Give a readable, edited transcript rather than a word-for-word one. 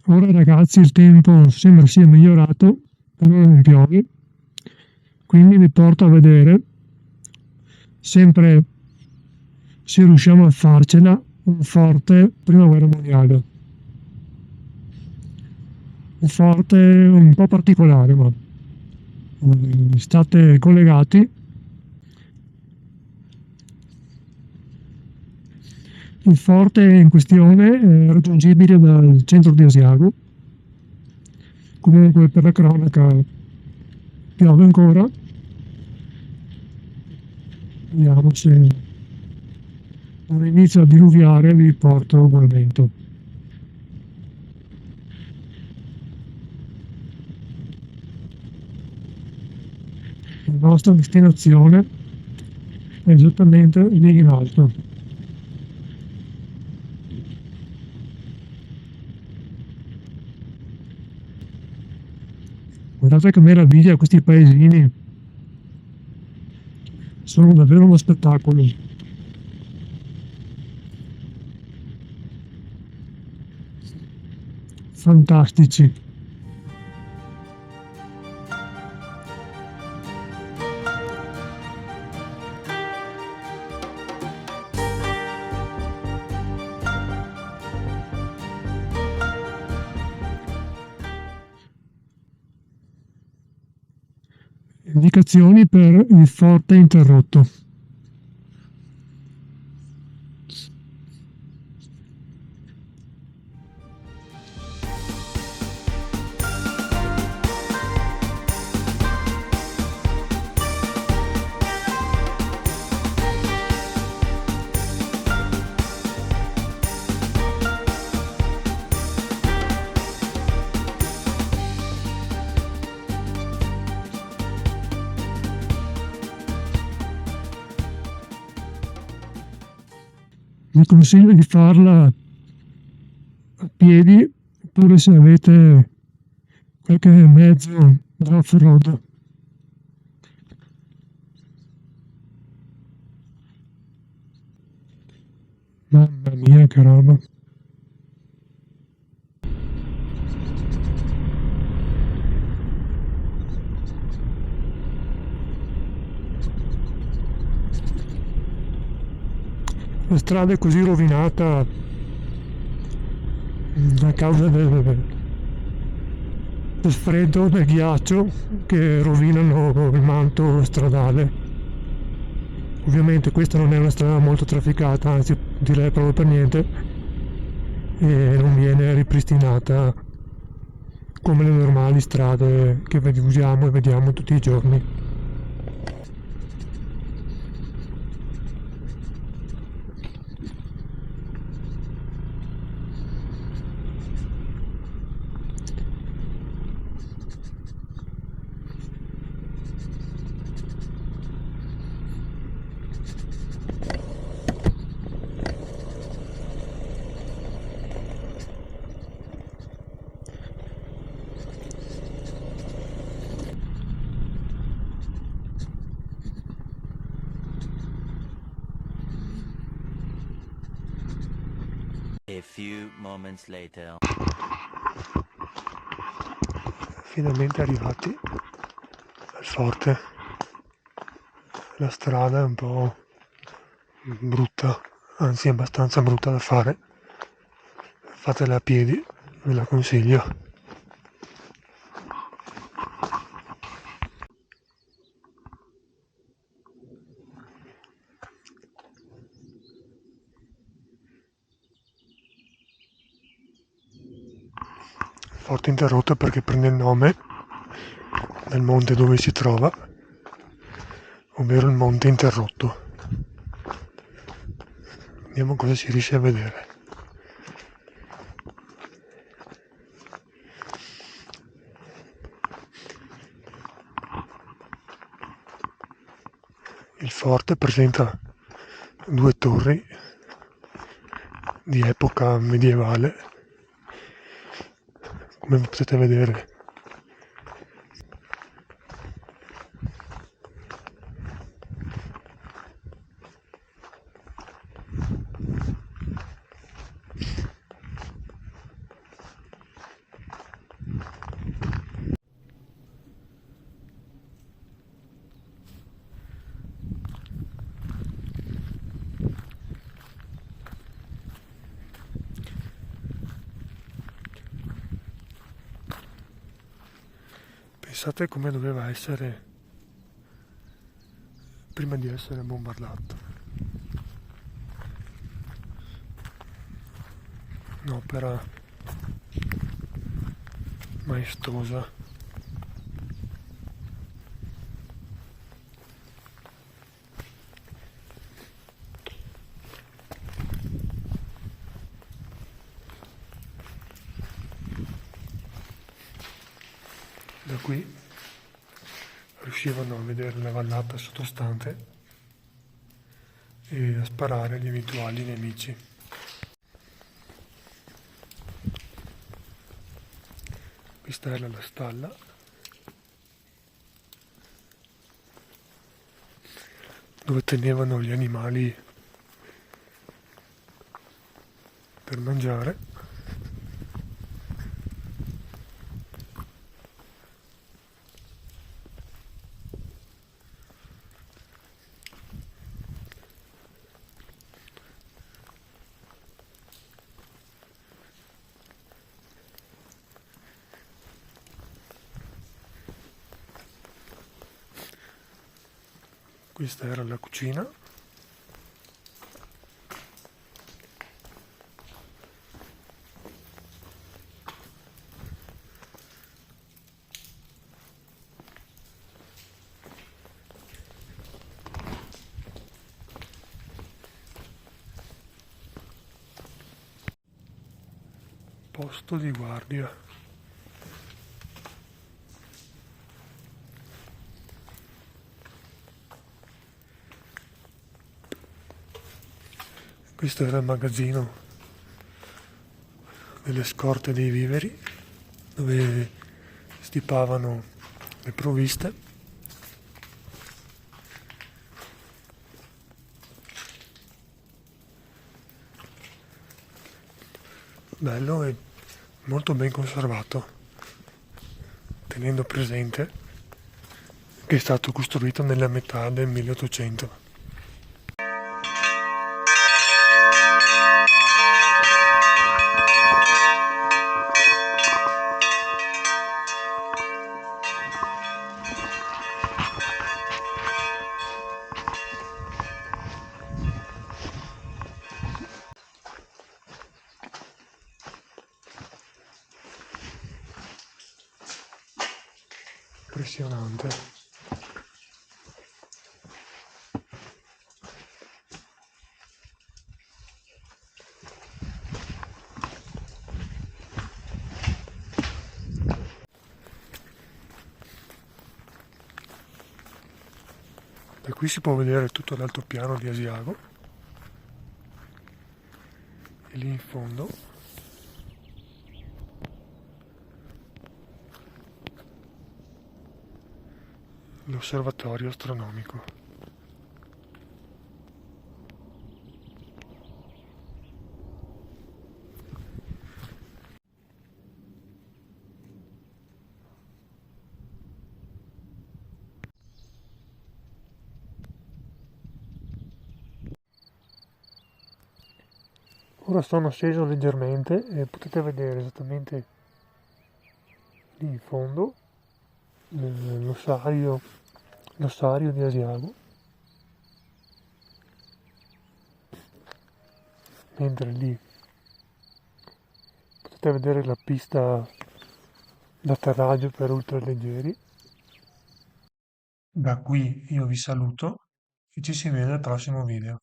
Ora ragazzi il tempo sembra sia migliorato, però non piove, quindi vi porto a vedere, sempre se riusciamo a farcela, un forte prima guerra mondiale. Un forte un po' particolare, ma state collegati. Il forte in questione è raggiungibile dal centro di Asiago. Comunque per la cronaca piove ancora. Vediamo se non inizia a diluviare, vi porto ugualmente. La nostra destinazione è esattamente lì in alto. Guardate che meraviglia questi paesini, sono davvero uno spettacolo. Fantastici. Indicazioni per il forte interrotto. Vi consiglio di farla a piedi oppure se avete qualche mezzo da off-road. Mamma mia che roba. La strada è così rovinata a causa del freddo, del ghiaccio che rovinano il manto stradale. Ovviamente questa non è una strada molto trafficata, anzi direi proprio per niente, e non viene ripristinata come le normali strade che usiamo e vediamo tutti i giorni. A few moments later. Finalmente arrivati al forte. La strada è un po' brutta, anzi abbastanza brutta da fare. Fatela a piedi, ve la consiglio. Forte interrotto perché prende il nome dal monte dove si trova, ovvero il monte interrotto. Vediamo cosa si riesce a vedere. Il forte presenta due torri di epoca medievale, come potete vedere. Pensate come doveva essere prima di essere bombardato. Un'opera maestosa. Da qui riuscivano a vedere la vallata sottostante e a sparare agli eventuali nemici. Questa era la stalla dove tenevano gli animali per mangiare. Questa era la cucina. Posto di guardia. Questo era il magazzino delle scorte dei viveri, dove stipavano le provviste. Bello e molto ben conservato, tenendo presente che è stato costruito nella metà del 1800. Impressionante. Da qui si può vedere tutto l'altopiano di Asiago e lì in fondo l'osservatorio astronomico. Ora sono sceso leggermente e potete vedere esattamente lì in fondo l'ossario di Asiago, mentre lì potete vedere la pista d'atterraggio per ultraleggeri. Da qui io vi saluto e ci si vede al prossimo video.